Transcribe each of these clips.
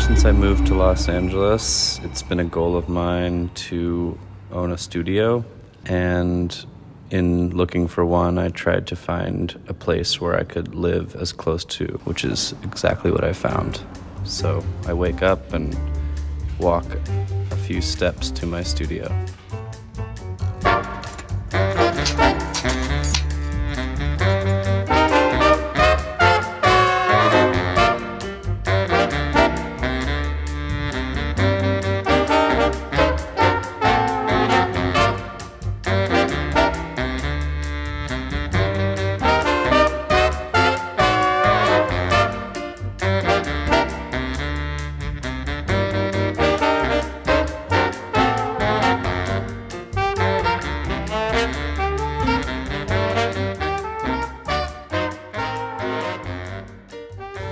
since I moved to Los Angeles, it's been a goal of mine to own a studio, and in looking for one, I tried to find a place where I could live as close to, which is exactly what I found. So I wake up and walk a few steps to my studio.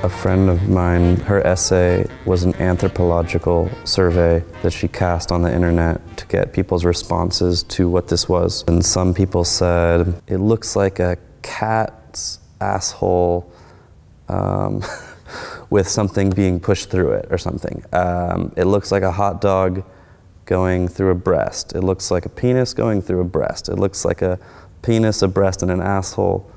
A friend of mine, her essay was an anthropological survey that she cast on the internet to get people's responses to what this was. And some people said, it looks like a cat's asshole with something being pushed through it or something. It looks like a hot dog going through a breast. It looks like a penis going through a breast. It looks like a penis, a breast, and an asshole.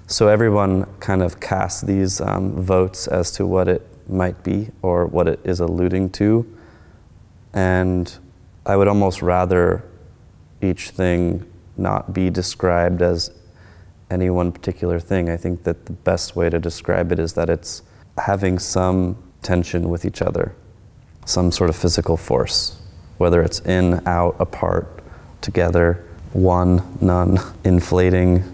So everyone kind of casts these votes as to what it might be or what it is alluding to. And I would almost rather each thing not be described as any one particular thing. I think that the best way to describe it is that it's having some tension with each other, some sort of physical force, whether it's in, out, apart, together, one, none, inflating,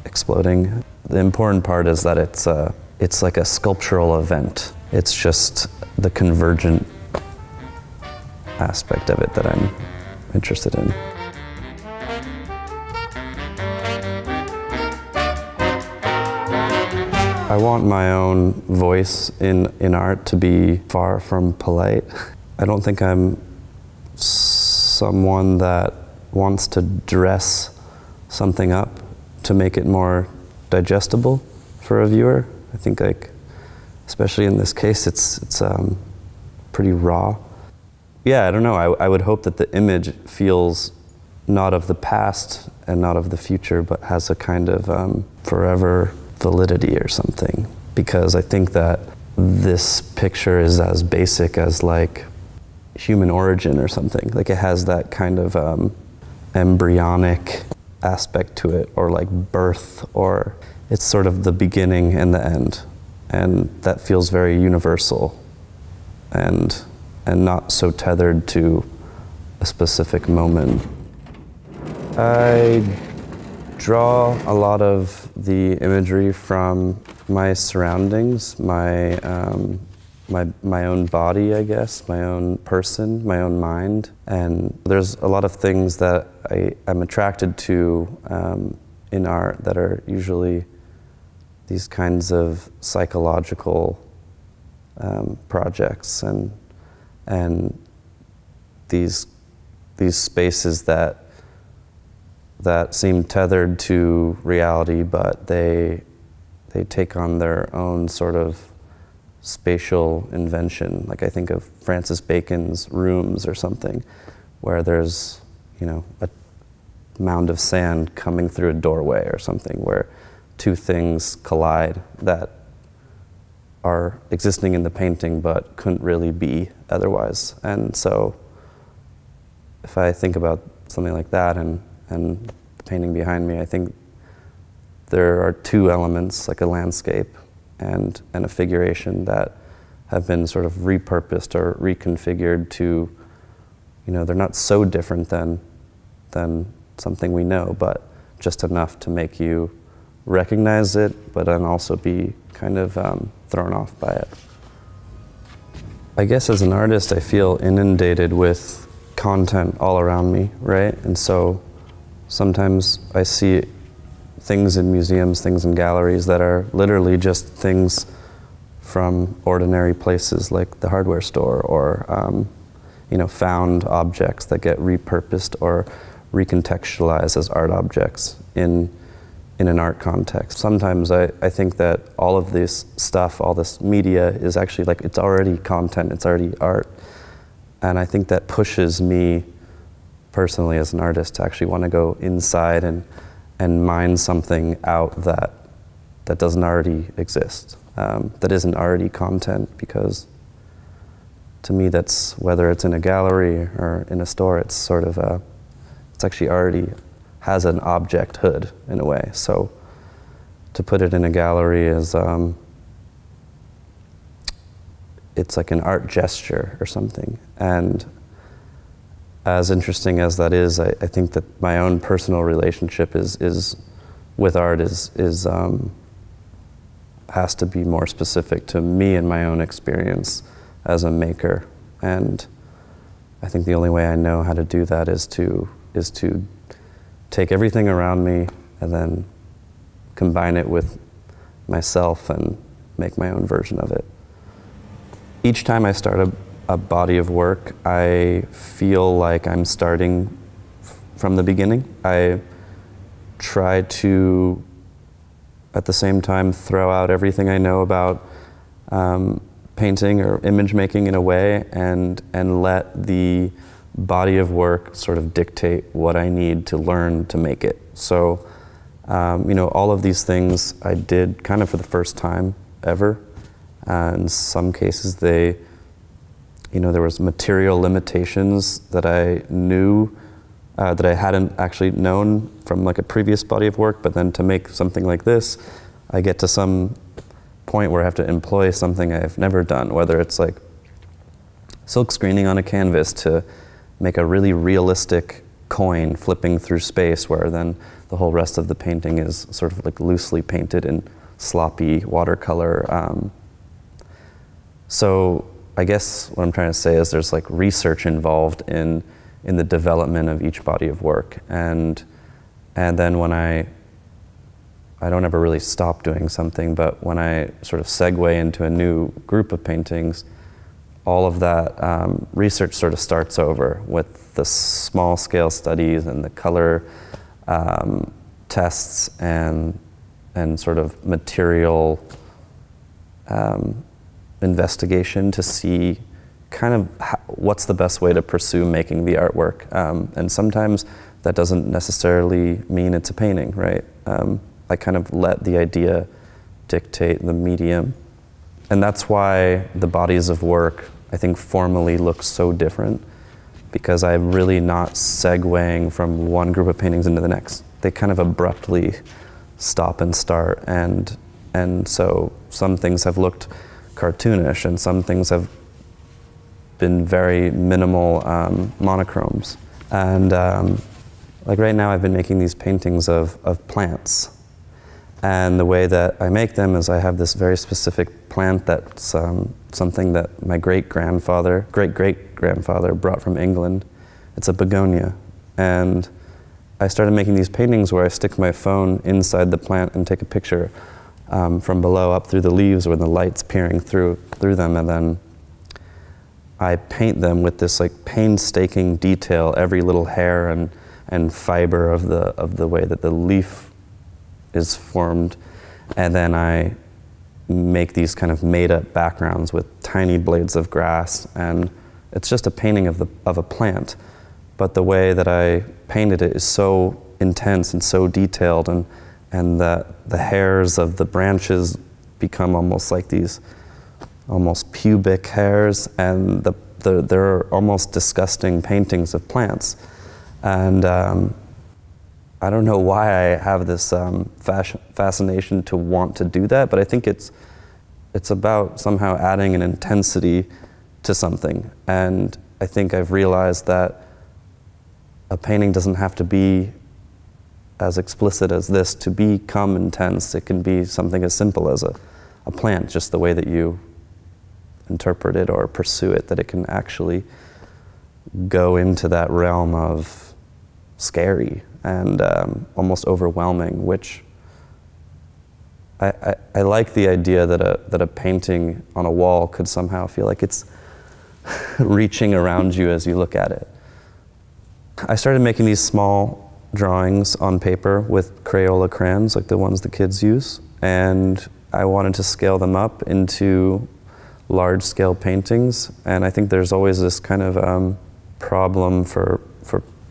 exploding. The important part is that it's like a sculptural event. It's just the convergent aspect of it that I'm interested in. I want my own voice in art to be far from polite. I don't think I'm someone that wants to dress something up to make it more digestible for a viewer. I think, like, especially in this case, it's pretty raw. Yeah, I don't know. I would hope that the image feels not of the past and not of the future, but has a kind of forever validity or something. Because I think that this picture is as basic as like human origin or something. Like it has that kind of embryonic aspect to it, or like birth, or it's sort of the beginning and the end, and that feels very universal and not so tethered to a specific moment. I draw a lot of the imagery from my surroundings, my own body, I guess, my own person, my own mind. And there's a lot of things that I'm attracted to in art that are usually these kinds of psychological projects and these spaces that seem tethered to reality, but they take on their own sort of spatial invention. Like I think of Francis Bacon's Rooms or something, where there's, a mound of sand coming through a doorway or something, where two things collide that are existing in the painting but couldn't really be otherwise. And so if I think about something like that and the painting behind me, I think there are two elements, like a landscape and a figuration, that have been sort of repurposed or reconfigured to, they're not so different than something we know, but just enough to make you recognize it, but then also be kind of thrown off by it. I guess as an artist, I feel inundated with content all around me, right? And so sometimes I see things in museums, things in galleries that are literally just things from ordinary places like the hardware store, or found objects that get repurposed or recontextualized as art objects in in an art context. Sometimes I think that all of this stuff, all this media is actually like, it's already content, it's already art. And I think that pushes me personally as an artist to actually want to go inside and mine something out that doesn't already exist, that isn't already content, because to me that's, whether it's in a gallery or in a store, it's sort of it's actually already has an objecthood in a way. So to put it in a gallery is, it's like an art gesture or something. And as interesting as that is, I think that my own personal relationship is with art has to be more specific to me and my own experience as a maker. And I think the only way I know how to do that is to take everything around me and then combine it with myself and make my own version of it. Each time I start a body of work, I feel like I'm starting from the beginning. I try to, at the same time, throw out everything I know about painting or image making in a way, and let the body of work sort of dictate what I need to learn to make it. So, you know, all of these things I did kind of for the first time ever. In some cases, there was material limitations that I knew, that I hadn't actually known from like a previous body of work, but then to make something like this, I get to some point where I have to employ something I've never done, whether it's like silk screening on a canvas to make a really realistic coin flipping through space, where then the whole rest of the painting is sort of like loosely painted in sloppy watercolor. So I guess what I'm trying to say is there's like research involved in the development of each body of work. And then when I don't ever really stop doing something, but when I sort of segue into a new group of paintings, all of that research sort of starts over with the small scale studies and the color tests and sort of material investigation to see kind of what's the best way to pursue making the artwork. And sometimes that doesn't necessarily mean it's a painting, right? I kind of let the idea dictate the medium. And that's why the bodies of work, I think, formally look so different, because I'm really not segueing from one group of paintings into the next. They kind of abruptly stop and start, and so some things have looked cartoonish, and some things have been very minimal monochromes. And like right now I've been making these paintings of plants. And the way that I make them is I have this very specific plant that's something that my great-great-grandfather brought from England. It's a begonia. And I started making these paintings where I stick my phone inside the plant and take a picture from below up through the leaves where the light's peering through them, and then I paint them with this like painstaking detail, every little hair and fiber of the way that the leaf is formed, and then I make these kind of made-up backgrounds with tiny blades of grass, and it's just a painting of a plant, but the way that I painted it is so intense and so detailed, and the hairs of the branches become almost like these almost pubic hairs, and they're almost disgusting paintings of plants. And I don't know why I have this fascination to want to do that, but I think it's about somehow adding an intensity to something. And I think I've realized that a painting doesn't have to be as explicit as this to become intense. It can be something as simple as a plant, just the way that you interpret it or pursue it, that it can actually go into that realm of scary and almost overwhelming, which I like the idea that a painting on a wall could somehow feel like it's reaching around you as you look at it. I started making these small drawings on paper with Crayola crayons, like the ones the kids use, and I wanted to scale them up into large-scale paintings. And I think there's always this kind of problem for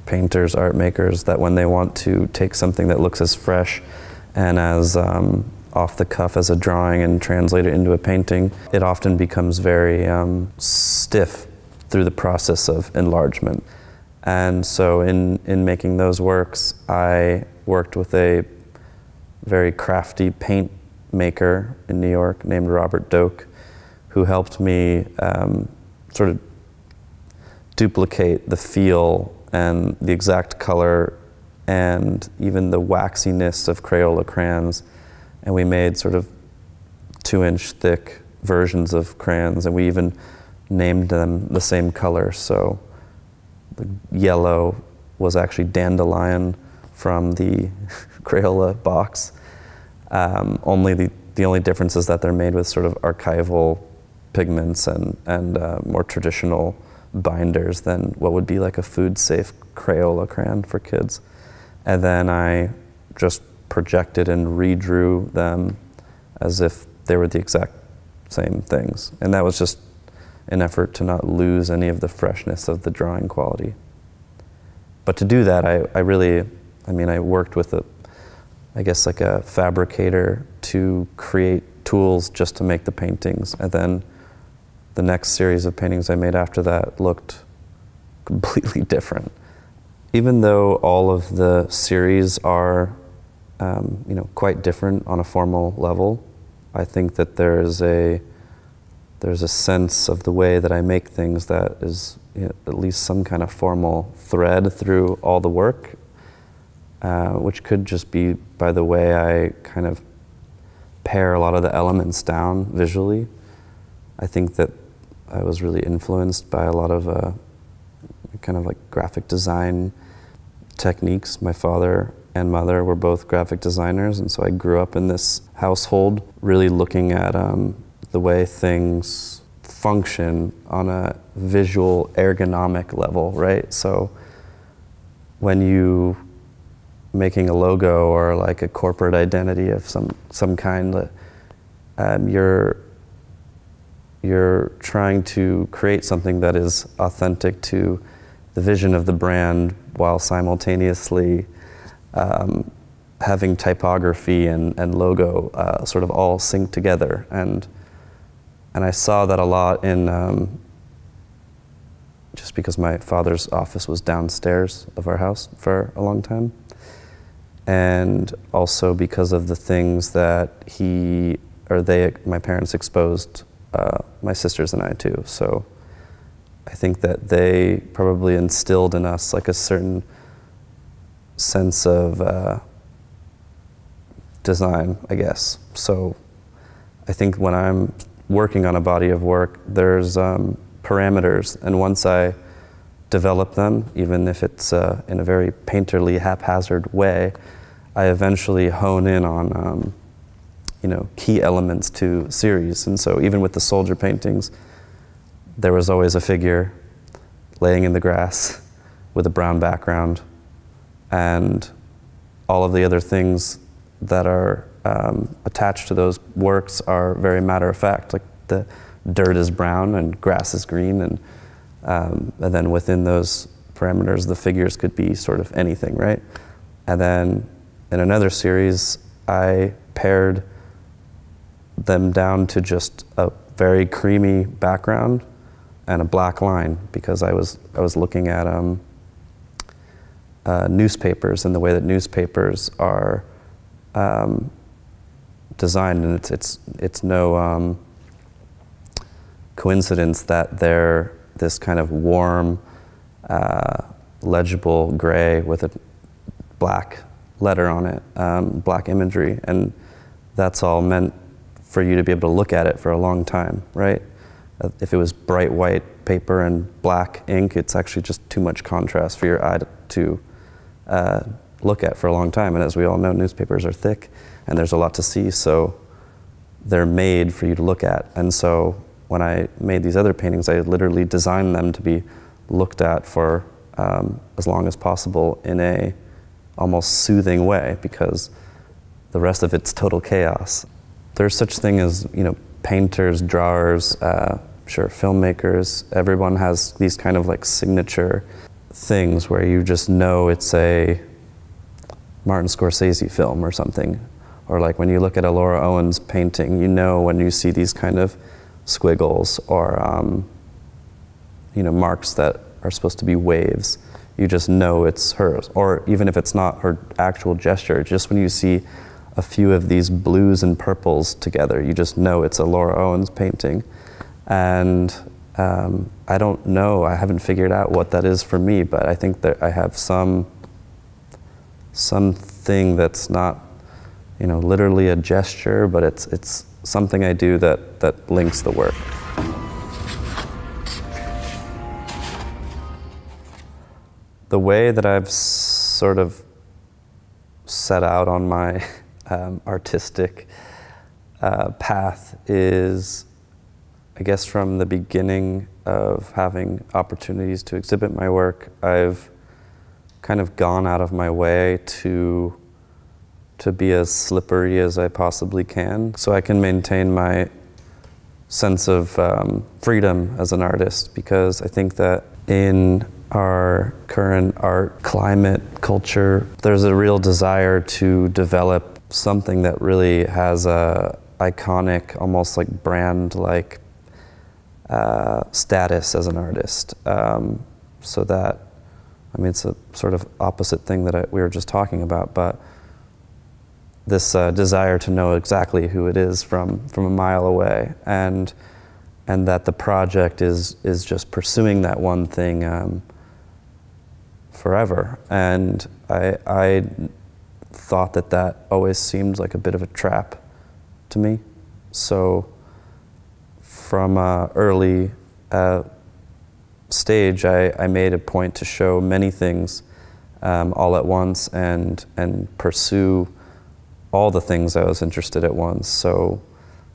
painters, art makers, that when they want to take something that looks as fresh and as off the cuff as a drawing and translate it into a painting, it often becomes very stiff through the process of enlargement. And so in making those works, I worked with a very crafty paint maker in New York named Robert Doak, who helped me sort of duplicate the feel and the exact color and even the waxiness of Crayola crayons. And we made sort of 2-inch thick versions of crayons, and we even named them the same color. So the yellow was actually dandelion from the Crayola box. Only the only difference is that they're made with sort of archival pigments and more traditional binders than what would be like a food-safe Crayola crayon for kids. And then I just projected and redrew them as if they were the exact same things. And that was just an effort to not lose any of the freshness of the drawing quality. But to do that, I worked with I guess like a fabricator to create tools just to make the paintings. And then the next series of paintings I made after that looked completely different. Even though all of the series are quite different on a formal level, I think that there's a sense of the way that I make things that is at least some kind of formal thread through all the work, which could just be by the way I kind of pare a lot of the elements down visually. I think that I was really influenced by a lot of kind of like graphic design techniques. My father and mother were both graphic designers, and so I grew up in this household really looking at the way things function on a visual ergonomic level, right? So when you making a logo or like a corporate identity of some kind, you're trying to create something that is authentic to the vision of the brand while simultaneously having typography and logo sort of all sync together. And I saw that a lot in, just because my father's office was downstairs of our house for a long time. And also because of the things that my parents exposed my sisters and I to. So I think that they probably instilled in us like a certain sense of design, I guess. So I think when I'm working on a body of work, there's parameters, and once I develop them, even if it's in a very painterly, haphazard way, I eventually hone in on key elements to series. And so even with the soldier paintings, there was always a figure laying in the grass with a brown background, and all of the other things that are attached to those works are very matter of fact. Like the dirt is brown and grass is green, and then within those parameters, the figures could be sort of anything, right? And then in another series, I pared them down to just a very creamy background and a black line, because I was looking at newspapers and the way that newspapers are designed, and it's no coincidence that they're this kind of warm, legible gray with a black letter on it, black imagery, and that's all meant for you to be able to look at it for a long time, right? If it was bright white paper and black ink, it's actually just too much contrast for your eye to look at for a long time. And as we all know, newspapers are thick and there's a lot to see, so they're made for you to look at. And so when I made these other paintings, I literally designed them to be looked at for as long as possible in a almost soothing way, because the rest of it's total chaos. There's such thing as, you know, painters, drawers, sure, filmmakers. Everyone has these kind of like signature things where you just know it's a Martin Scorsese film or something. Or like when you look at a Laura Owens painting, you know when you see these kind of squiggles or you know, marks that are supposed to be waves. You just know it's hers. Or even if it's not her actual gesture, just when you see a few of these blues and purples together, you just know it's a Laura Owens painting. And I don't know, I haven't figured out what that is for me, but I think that I have something that's not, you know, literally a gesture, but it's something I do that links the work. The way that I've sort of set out on my artistic path is, I guess, from the beginning of having opportunities to exhibit my work, I've kind of gone out of my way to be as slippery as I possibly can, so I can maintain my sense of freedom as an artist, because I think that in our current art climate culture, there's a real desire to develop something that really has a iconic, almost like brand-like status as an artist. So that, I mean, it's a sort of opposite thing that we were just talking about, but this desire to know exactly who it is from a mile away, and that the project is just pursuing that one thing forever. And I thought that always seemed like a bit of a trap to me. So from an early stage, I made a point to show many things all at once and pursue all the things I was interested at once. So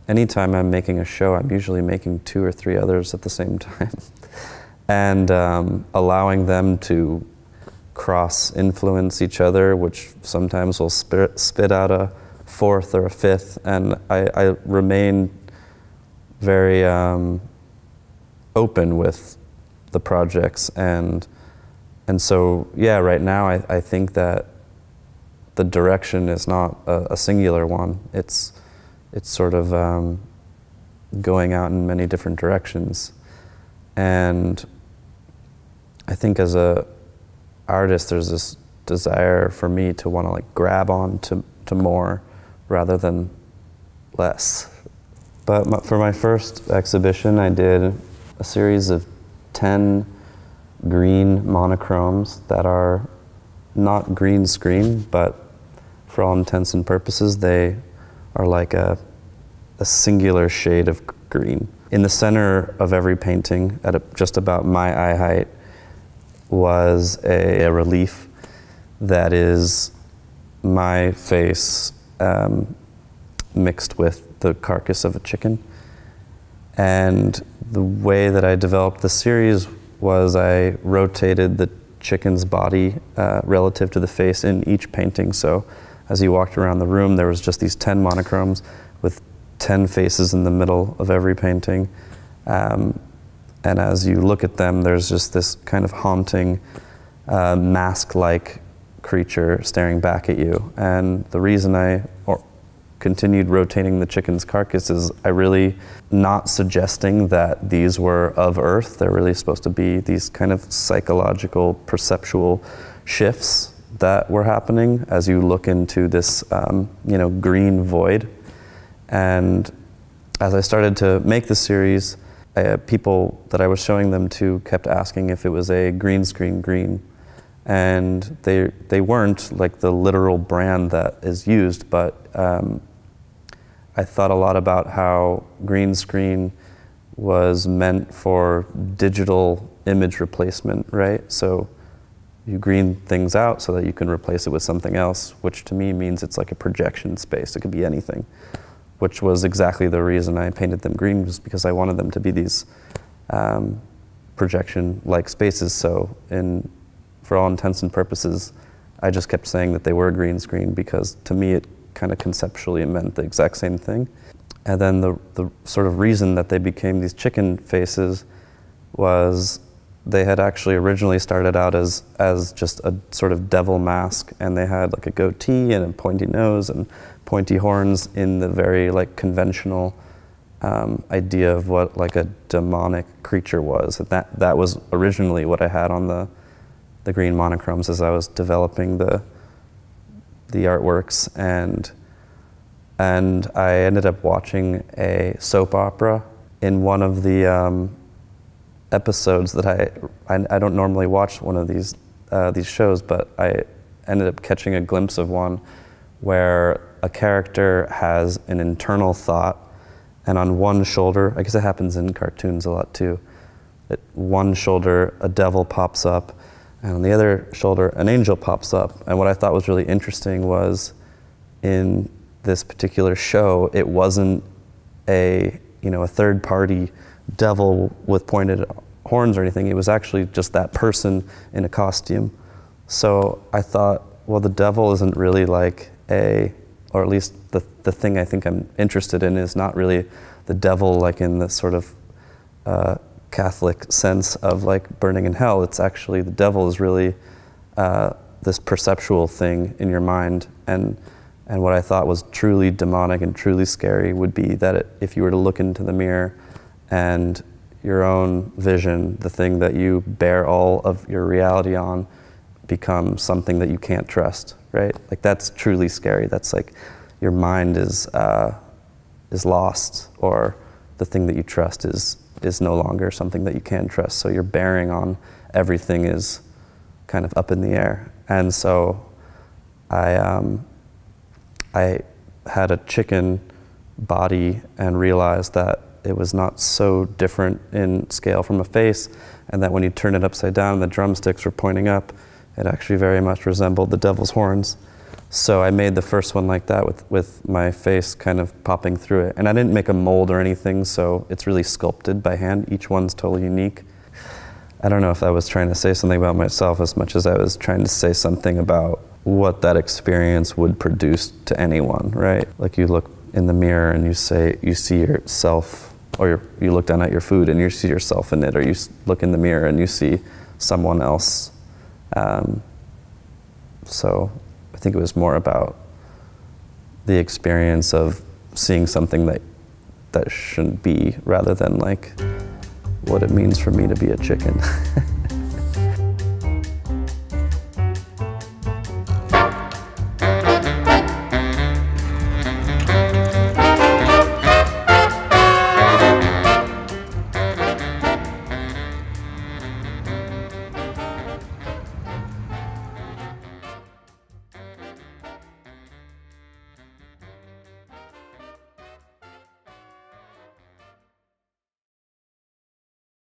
anytime I'm making a show, I'm usually making 2 or 3 others at the same time. And allowing them to cross-influence each other, which sometimes will spit out a 4th or a 5th. And I remain very open with the projects. And so, yeah, right now I think that the direction is not a singular one. It's sort of going out in many different directions. And I think as a artist, there's this desire for me to want to like grab on to more rather than less. But for my first exhibition, I did a series of 10 green monochromes that are not green screen, but for all intents and purposes, they are like a singular shade of green. In the center of every painting, at just about my eye height, was a relief that is my face mixed with the carcass of a chicken. And the way that I developed the series was I rotated the chicken's body relative to the face in each painting. So as you walked around the room, there was just these 10 monochromes with 10 faces in the middle of every painting. And as you look at them, there's just this kind of haunting, mask-like creature staring back at you. And the reason I continued rotating the chicken's carcass is I really not suggesting that these were of Earth. They're really supposed to be these kind of psychological, perceptual shifts that were happening as you look into this, you know, green void. And as I started to make the series, people that I was showing them to kept asking if it was a green screen green. And they weren't like the literal brand that is used, but I thought a lot about how green screen was meant for digital image replacement, right? So you green things out so that you can replace it with something else, which to me means it's like a projection space. It could be anything, which was exactly the reason I painted them green, was because I wanted them to be these projection-like spaces. So for all intents and purposes, I just kept saying that they were green screen because to me it kind of conceptually meant the exact same thing. And then the sort of reason that they became these chicken faces was they had actually originally started out as just a sort of devil mask, and they had like a goatee and a pointy nose and pointy horns in the very like conventional idea of what like a demonic creature was. And that was originally what I had on the green monochromes as I was developing the artworks, and I ended up watching a soap opera in one of the episodes that I don't normally watch one of these shows, but I ended up catching a glimpse of one where a character has an internal thought, and on one shoulder, I guess it happens in cartoons a lot too, at one shoulder a devil pops up, and on the other shoulder an angel pops up. And what I thought was really interesting was in this particular show, it wasn't a third party devil with pointed horns or anything. It was actually just that person in a costume. So I thought, well, the devil isn't really like or at least the thing I think I'm interested in is not really the devil like in the sort of Catholic sense of like burning in hell. It's actually the devil is really this perceptual thing in your mind. And what I thought was truly demonic and truly scary would be that if you were to look into the mirror and your own vision, the thing that you bear all of your reality on, becomes something that you can't trust, right? Like that's truly scary. That's like your mind is lost, or the thing that you trust is no longer something that you can trust. So your bearing on everything is kind of up in the air. And so I had a chicken body and realized that it was not so different in scale from a face, and that when you turn it upside down and the drumsticks were pointing up, it actually very much resembled the devil's horns. So I made the first one like that with my face kind of popping through it. And I didn't make a mold or anything, so it's really sculpted by hand. Each one's totally unique. I don't know if I was trying to say something about myself as much as I was trying to say something about what that experience would produce to anyone, right? Like you look in the mirror and you see yourself, or you look down at your food and you see yourself in it, or you look in the mirror and you see someone else. So I think it was more about the experience of seeing something that shouldn't be, rather than like what it means for me to be a chicken.